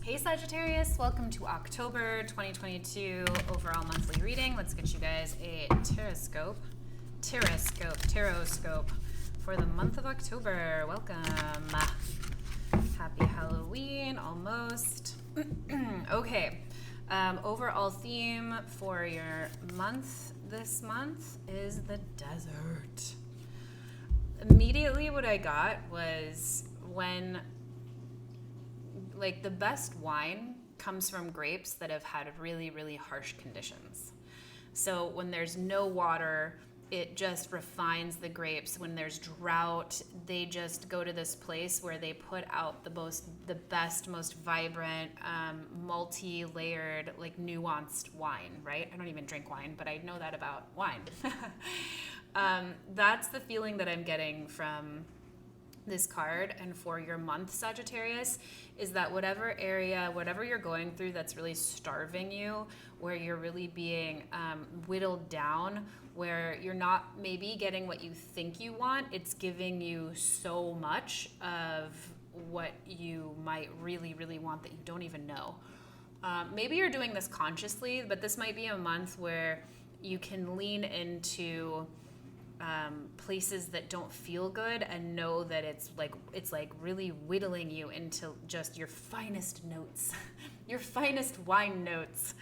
Hey Sagittarius, welcome to October 2022 overall monthly reading. Let's get you guys a tarot scope for the month of October. Welcome. Happy Halloween, almost. Okay, overall theme for your month this month is the desert. Immediately what I got was when the best wine comes from grapes that have had really, really harsh conditions. So when there's no water, it just refines the grapes. When there's drought, they just go to this place where they put out the best, most vibrant, multi-layered, nuanced wine, right? I don't even drink wine, but I know that about wine. That's the feeling that I'm getting from this card. And for your month, Sagittarius, is that whatever you're going through that's really starving you, where you're really being whittled down, where you're not maybe getting what you think you want, it's giving you so much of what you might really, really want that you don't even know. Maybe you're doing this consciously, but this might be a month where you can lean into places that don't feel good and know that it's really whittling you into just your finest notes, your finest wine notes.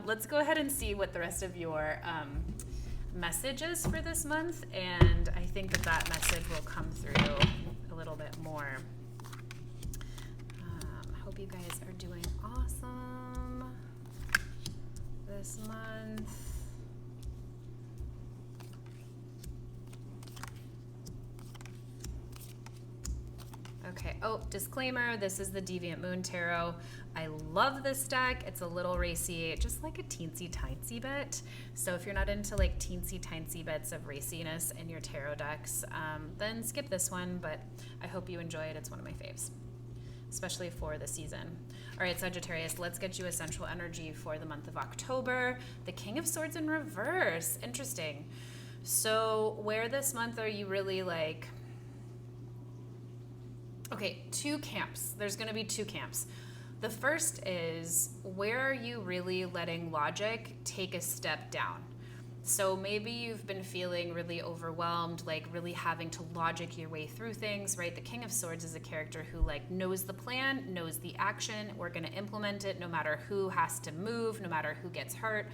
Let's go ahead and see what the rest of your message is for this month, and I think that message will come through a little bit more. I hope you guys are doing awesome this month. Okay, disclaimer, this is the Deviant Moon Tarot. I love this deck. It's a little racy, just like a teensy tiny bit. So if you're not into teensy tiny bits of raciness in your tarot decks, then skip this one, but I hope you enjoy it. It's one of my faves, especially for the season. All right, Sagittarius, let's get you a central energy for the month of October. The King of Swords in reverse. Interesting. So where this month are you really okay, two camps. There's going to be two camps. The first is, where are you really letting logic take a step down? So maybe you've been feeling really overwhelmed, really having to logic your way through things, right? The King of Swords is a character who knows the plan, knows the action. We're going to implement it no matter who has to move, no matter who gets hurt.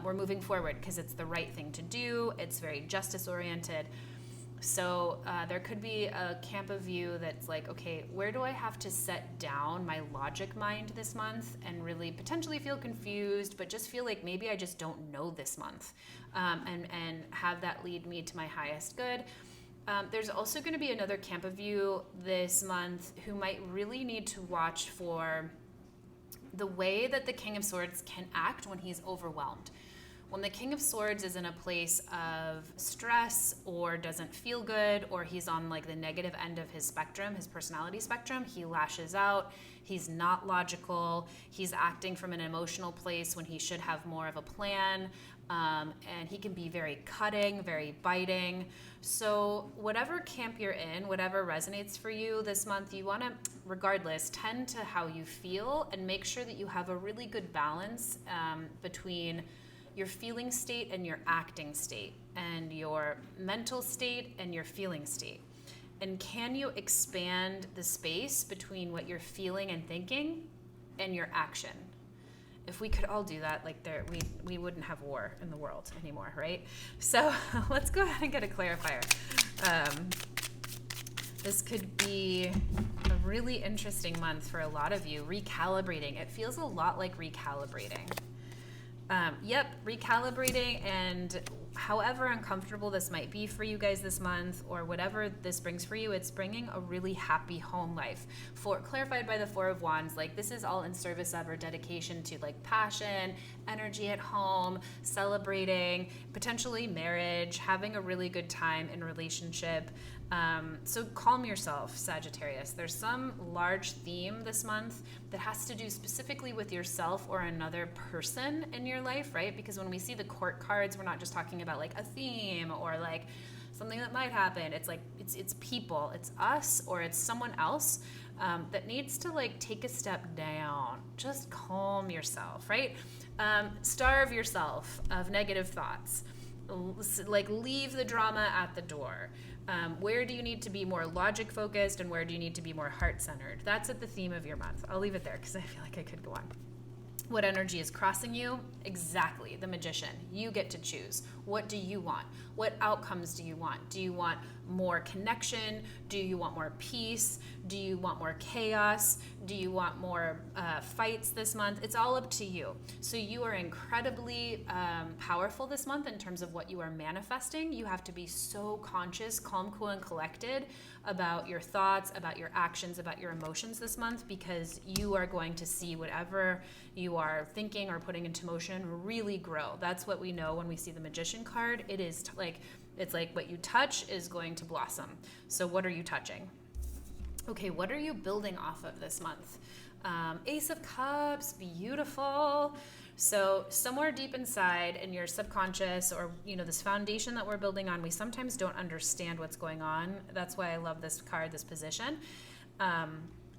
We're moving forward because it's the right thing to do. It's very justice oriented. So there could be a camp of you that's okay, where do I have to set down my logic mind this month and really potentially feel confused, but just feel maybe I just don't know this month, and have that lead me to my highest good. There's also going to be another camp of you this month who might really need to watch for the way that the King of Swords can act when he's overwhelmed. When the King of Swords is in a place of stress or doesn't feel good, or he's on the negative end of his spectrum, his personality spectrum, he lashes out. He's not logical. He's acting from an emotional place when he should have more of a plan. And he can be very cutting, very biting. So whatever camp you're in, whatever resonates for you this month, you want to, regardless, tend to how you feel and make sure that you have a really good balance between your feeling state and your acting state, and your mental state and your feeling state. And can you expand the space between what you're feeling and thinking and your action? If we could all do that, we wouldn't have war in the world anymore, right? So let's go ahead and get a clarifier. This could be a really interesting month for a lot of you. Recalibrating. It feels a lot like recalibrating. Recalibrating, and however uncomfortable this might be for you guys this month, or whatever this brings for you, it's bringing a really happy home life. Clarified by the Four of Wands, this is all in service of or dedication to passion, energy at home, celebrating, potentially marriage, having a really good time in relationship. So calm yourself, Sagittarius. There's some large theme this month that has to do specifically with yourself or another person in your life, right? Because when we see the court cards, we're not just talking about a theme or something that might happen. It's it's people, it's us, or it's someone else. that needs to like take a step down. Just calm yourself, right? Starve yourself of negative thoughts. Like leave the drama at the door. Where do you need to be more logic focused and where do you need to be more heart centered? That's at the theme of your month. I'll leave it there because I feel like I could go on. What energy is crossing you? Exactly, the Magician. You get to choose. What do you want? What outcomes do you want? Do you want more connection? Do you want more peace? Do you want more chaos? Do you want more fights this month? It's all up to you. So you are incredibly powerful this month in terms of what you are manifesting. You have to be so conscious, calm, cool, and collected about your thoughts, about your actions, about your emotions this month, because you are going to see whatever you are thinking or putting into motion really grow. That's what we know when we see the Magician card. It is it's like what you touch is going to blossom. So what are you touching? Okay, what are you building off of this month? Ace of Cups, beautiful. So somewhere deep inside in your subconscious, or this foundation that we're building on, we sometimes don't understand what's going on. That's why I love this card, this position.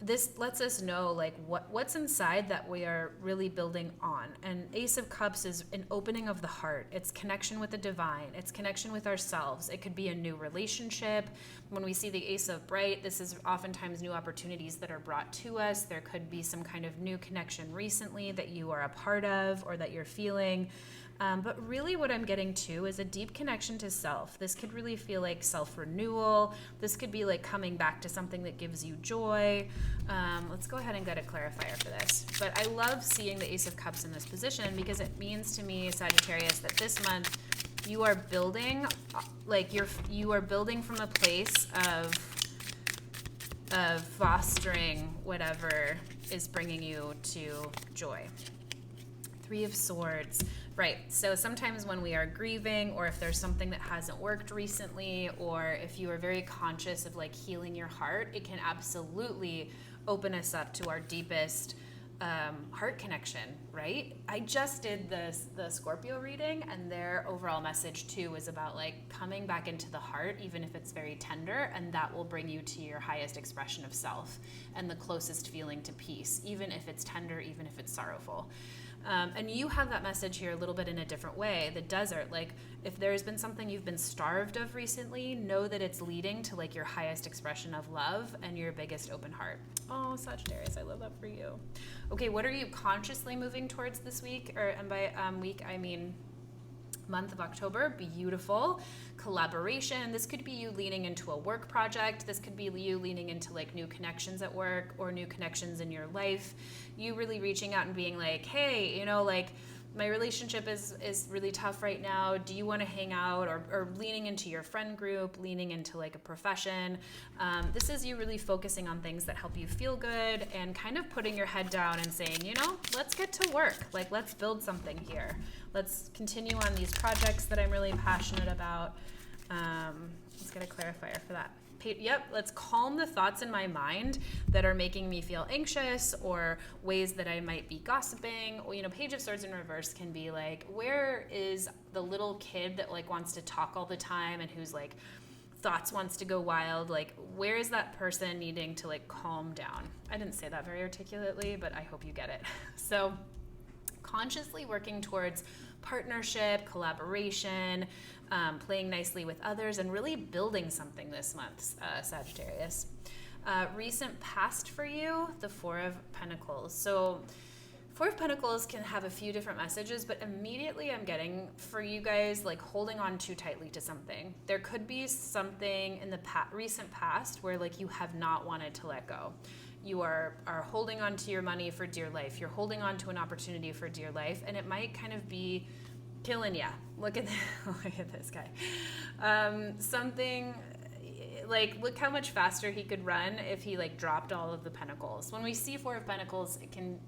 This lets us know like what's inside that we are really building on. And Ace of Cups is an opening of the heart. It's connection with the divine. It's connection with ourselves. It could be a new relationship. When we see the Ace of Bright, this is oftentimes new opportunities that are brought to us. There could be some kind of new connection recently that you are a part of or that you're feeling. But really what I'm getting to is a deep connection to self. This could really feel like self-renewal. This could be like coming back to something that gives you joy. Let's go ahead and get a clarifier for this. But I love seeing the Ace of Cups in this position because it means to me, Sagittarius, that this month you are building, you are building from a place of fostering whatever is bringing you to joy. Three of Swords. Right, so sometimes when we are grieving, or if there's something that hasn't worked recently, or if you are very conscious of like healing your heart, it can absolutely open us up to our deepest heart connection, right? I just did the Scorpio reading, and their overall message too is about like coming back into the heart, even if it's very tender, and that will bring you to your highest expression of self and the closest feeling to peace, even if it's tender, even if it's sorrowful. And you have that message here a little bit in a different way. The desert, like if there's been something you've been starved of recently, know that it's leading to like your highest expression of love and your biggest open heart. Oh, Sagittarius, I love that for you. Okay, what are you consciously moving towards this week? And by week, I mean month of October. Beautiful. Collaboration. This could be you leaning into a work project. This could be you leaning into like new connections at work or new connections in your life. You really reaching out and being like, hey, like my relationship is really tough right now. Do you want to hang out? Or leaning into your friend group, leaning into like a profession. This is you really focusing on things that help you feel good and kind of putting your head down and saying, let's get to work. Like, let's build something here. Let's continue on these projects that I'm really passionate about. Let's get a clarifier for that. Yep, let's calm the thoughts in my mind that are making me feel anxious, or ways that I might be gossiping. Page of Swords in reverse can be like, where is the little kid that like wants to talk all the time and who's like thoughts wants to go wild? Like, where is that person needing to like calm down? I didn't say that very articulately, but I hope you get it. So consciously working towards partnership, collaboration, playing nicely with others, and really building something this month, Sagittarius. Recent past for you, the Four of Pentacles. So Four of Pentacles can have a few different messages, but immediately I'm getting for you guys like holding on too tightly to something. There could be something in the recent past where like you have not wanted to let go. You are holding on to your money for dear life. You're holding on to an opportunity for dear life, and it might kind of be killing ya. Look at this guy. Something like, look how much faster he could run if he like dropped all of the pentacles. When we see Four of Pentacles, it can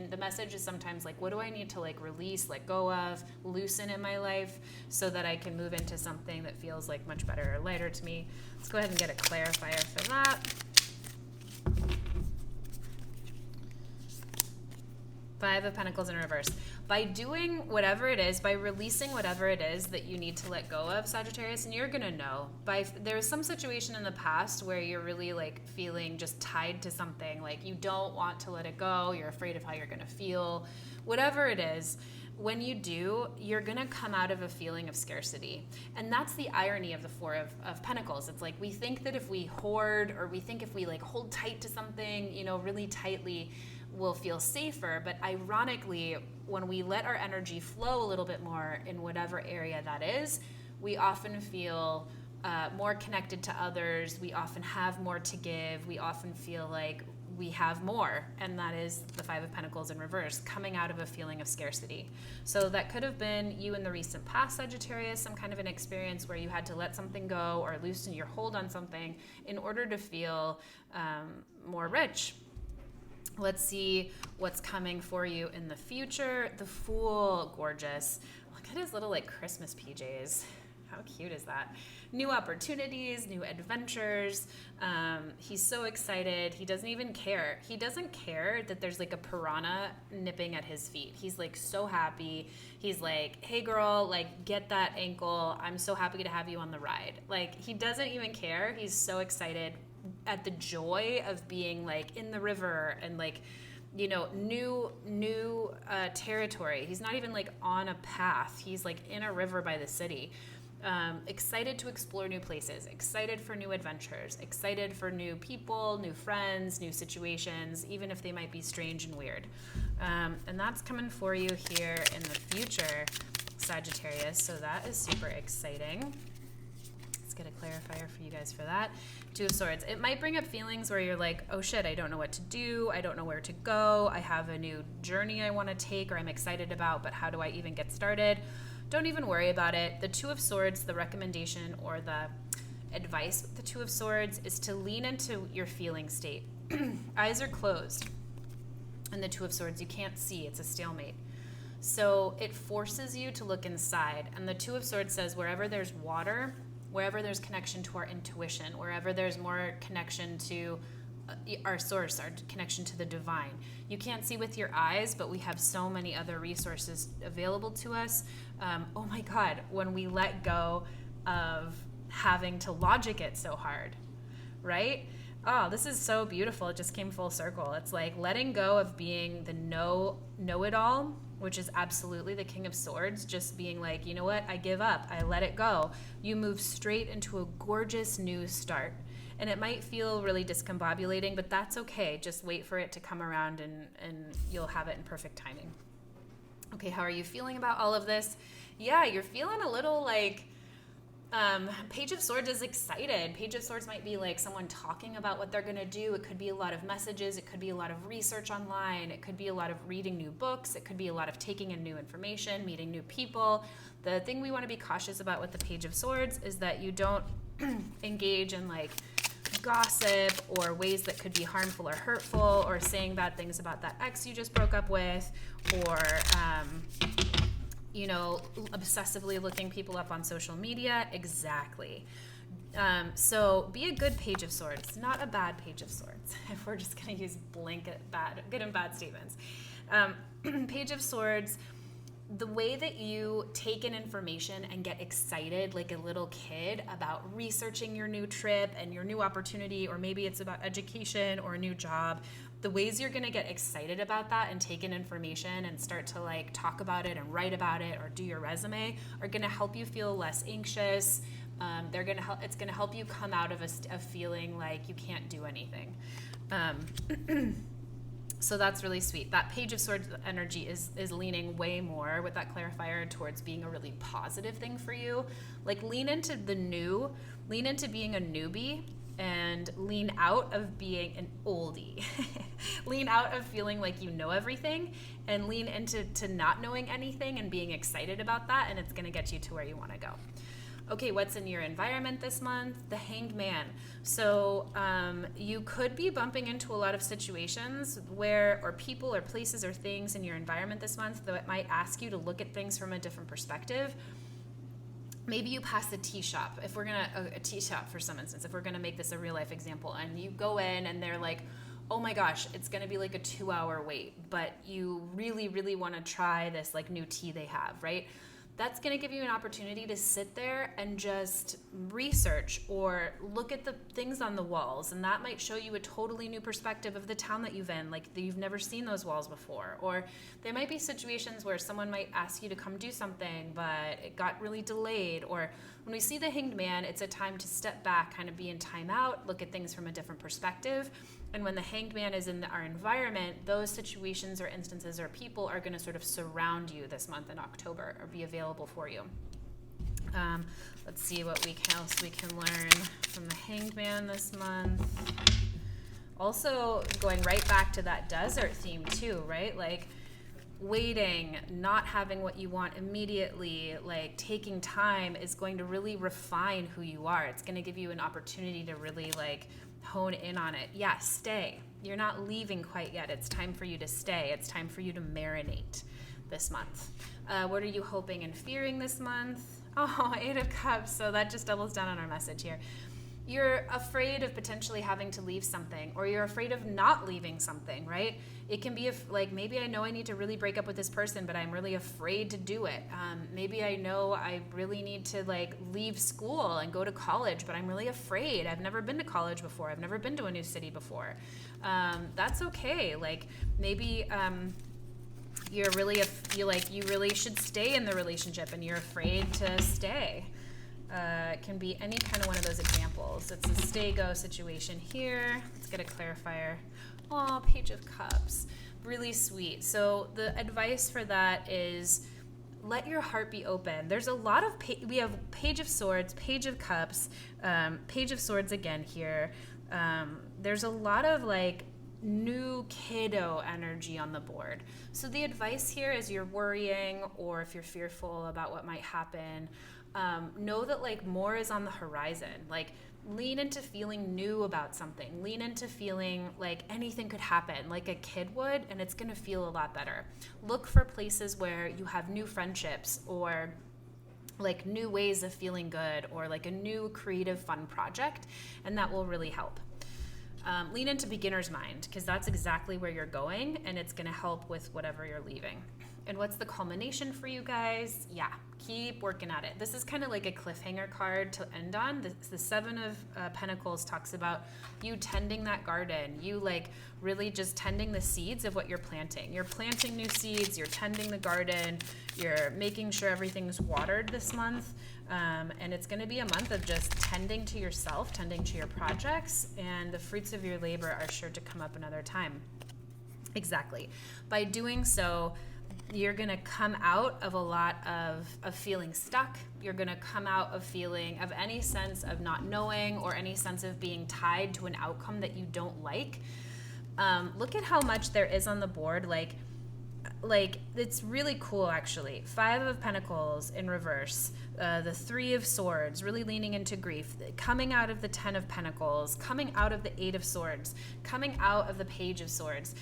the message is sometimes like, what do I need to like release, let go of, loosen in my life so that I can move into something that feels like much better or lighter to me. Let's go ahead and get a clarifier for that. Five of Pentacles in reverse. By doing whatever it is, by releasing whatever it is that you need to let go of, Sagittarius, and you're gonna know. There's some situation in the past where you're really like feeling just tied to something, like you don't want to let it go, you're afraid of how you're gonna feel, whatever it is. When you do, you're gonna come out of a feeling of scarcity. And that's the irony of the Four of Pentacles. It's like we think that if we hoard, or we think if we like hold tight to something, you know, really tightly, we'll feel safer. But ironically, when we let our energy flow a little bit more in whatever area that is, we often feel more connected to others. We often have more to give. We often feel like we have more, and that is the Five of Pentacles in reverse, coming out of a feeling of scarcity. So that could have been you in the recent past, Sagittarius, some kind of an experience where you had to let something go or loosen your hold on something in order to feel more rich. Let's see what's coming for you in the future. The Fool, gorgeous. Look at his little like Christmas PJs. How cute is that? New opportunities, new adventures. He's so excited. He doesn't even care. He doesn't care that there's like a piranha nipping at his feet. He's like so happy. He's like, hey girl, like get that ankle. I'm so happy to have you on the ride. Like he doesn't even care. He's so excited at the joy of being like in the river and like, you know, new territory. He's not even like on a path. He's like in a river by the city. Excited to explore new places, excited for new adventures, excited for new people, new friends, new situations, even if they might be strange and weird. And that's coming for you here in the future, Sagittarius. So that is super exciting. Let's get a clarifier for you guys for that. Two of Swords. It might bring up feelings where you're like, oh shit, I don't know what to do. I don't know where to go. I have a new journey I want to take or I'm excited about, but how do I even get started? Don't even worry about it. The Two of Swords, the recommendation or the advice with the Two of Swords is to lean into your feeling state. Eyes are closed. And the Two of Swords, you can't see. It's a stalemate. So it forces you to look inside. And the Two of Swords says wherever there's water, wherever there's connection to our intuition, wherever there's more connection to our source, our connection to the divine. You can't see with your eyes, but we have so many other resources available to us. Oh my God, when we let go of having to logic it so hard, right? Oh, this is so beautiful. It just came full circle. It's like letting go of being the know-it-all, which is absolutely the King of Swords, just being like, you know what, I give up, I let it go. You move straight into a gorgeous new start. And it might feel really discombobulating, but that's okay. Just wait for it to come around and you'll have it in perfect timing. Okay, how are you feeling about all of this? Yeah, you're feeling a little like, Page of Swords is excited. Page of Swords might be like someone talking about what they're gonna do. It could be a lot of messages. It could be a lot of research online. It could be a lot of reading new books. It could be a lot of taking in new information, meeting new people. The thing we wanna be cautious about with the Page of Swords is that you don't engage in like gossip or ways that could be harmful or hurtful, or saying bad things about that ex you just broke up with, or you know, obsessively looking people up on social media. Exactly. So be a good Page of Swords, not a bad Page of Swords, if we're just going to use blanket good and bad statements. Page of Swords, the way that you take in information and get excited like a little kid about researching your new trip and your new opportunity, or maybe it's about education or a new job, the ways you're going to get excited about that and take in information and start to like talk about it and write about it or do your resume are going to help you feel less anxious. It's going to help you come out of a feeling like you can't do anything. So that's really sweet. That Page of Swords energy is leaning way more with that clarifier towards being a really positive thing for you. Like lean into the new, lean into being a newbie, and lean out of being an oldie. Lean out of feeling like you know everything, and lean into not knowing anything and being excited about that, and it's going to get you to where you want to go. Okay, what's in your environment this month? The Hanged Man. So you could be bumping into a lot of situations where, or people or places or things in your environment this month that might ask you to look at things from a different perspective. Maybe you pass the tea shop. If we're gonna, a tea shop for some instance, if we're gonna make this a real life example, and you go in and they're like, oh my gosh, it's going to be like a 2-hour wait, but you really, really want to try this like new tea they have, right? That's going to give you an opportunity to sit there and just research or look at the things on the walls. And that might show you a totally new perspective of the town that you've in, like you've never seen those walls before. Or there might be situations where someone might ask you to come do something, but it got really delayed. Or when we see the Hanged Man, it's a time to step back, kind of be in time out, look at things from a different perspective. And when the Hanged Man is in our environment, those situations or instances or people are going to sort of surround you this month in October or be available for you. Let's see what else we can learn from the Hanged Man this month. Also, going right back to that desert theme too, right? Like waiting, not having what you want immediately, like taking time is going to really refine who you are. It's going to give you an opportunity to really like hone in on it. Yeah, stay. You're not leaving quite yet. It's time for you to stay. It's time for you to marinate this month. What are you hoping and fearing this month? Oh, 8 of Cups. So that just doubles down on our message here. You're afraid of potentially having to leave something, or you're afraid of not leaving something, right? It can be like, maybe I know I need to really break up with this person, but I'm really afraid to do it. Maybe I know I really need to like leave school and go to college, but I'm really afraid. I've never been to college before. I've never been to a new city before. That's okay. Like maybe you really should stay in the relationship and you're afraid to stay. It can be any kind of one of those examples. It's a stay-go situation here. Let's get a clarifier. Oh, Page of Cups. Really sweet. So the advice for that is let your heart be open. There's a lot of, we have Page of Swords, Page of Cups, Page of Swords again here. There's a lot of like new kiddo energy on the board. So the advice here is you're worrying or if you're fearful about what might happen, know that like more is on the horizon. Like lean into feeling new about something. Lean into feeling like anything could happen like a kid would, and it's going to feel a lot better. Look for places where you have new friendships or like new ways of feeling good or like a new creative fun project, and that will really help. Lean into beginner's mind because that's exactly where you're going, and it's going to help with whatever you're leaving. And what's the culmination for you guys? Yeah, keep working at it. This is kind of like a cliffhanger card to end on. The 7 of Pentacles talks about you tending that garden. You like really just tending the seeds of what you're planting. You're planting new seeds. You're tending the garden. You're making sure everything's watered this month. And it's going to be a month of just tending to yourself, tending to your projects, and the fruits of your labor are sure to come up another time. Exactly. By doing so, you're going to come out of a lot of feeling stuck. You're going to come out of feeling of any sense of not knowing or any sense of being tied to an outcome that you don't like. Look at how much there is on the board. Like it's really cool actually. 5 of Pentacles in reverse, the 3 of Swords, really leaning into grief, coming out of the 10 of Pentacles, coming out of the 8 of Swords, coming out of the Page of Swords,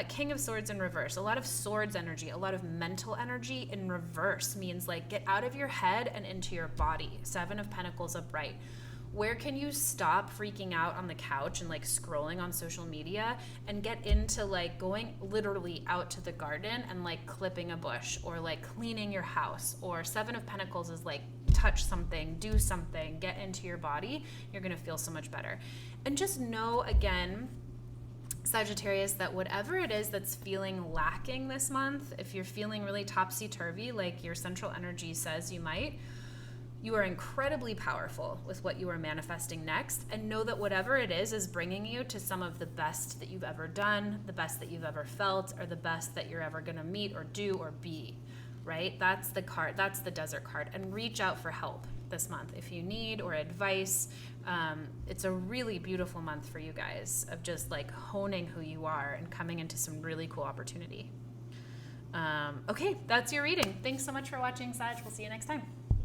King of Swords in reverse. A lot of swords energy, a lot of mental energy in reverse means like get out of your head and into your body. 7 of Pentacles upright. Where can you stop freaking out on the couch and like scrolling on social media and get into like going literally out to the garden and like clipping a bush or like cleaning your house? Or 7 of Pentacles is like touch something, do something, get into your body. You're going to feel so much better. And just know again, Sagittarius, that whatever it is that's feeling lacking this month, if you're feeling really topsy-turvy like your central energy says you might, you are incredibly powerful with what you are manifesting next, and know that whatever it is bringing you to some of the best that you've ever done, the best that you've ever felt, or the best that you're ever going to meet or do or be, right? That's the card. That's the desert card. And reach out for help this month if you need or advice. It's a really beautiful month for you guys of just like honing who you are and coming into some really cool opportunity. Okay, that's your reading. Thanks so much for watching, Sag. We'll see you next time.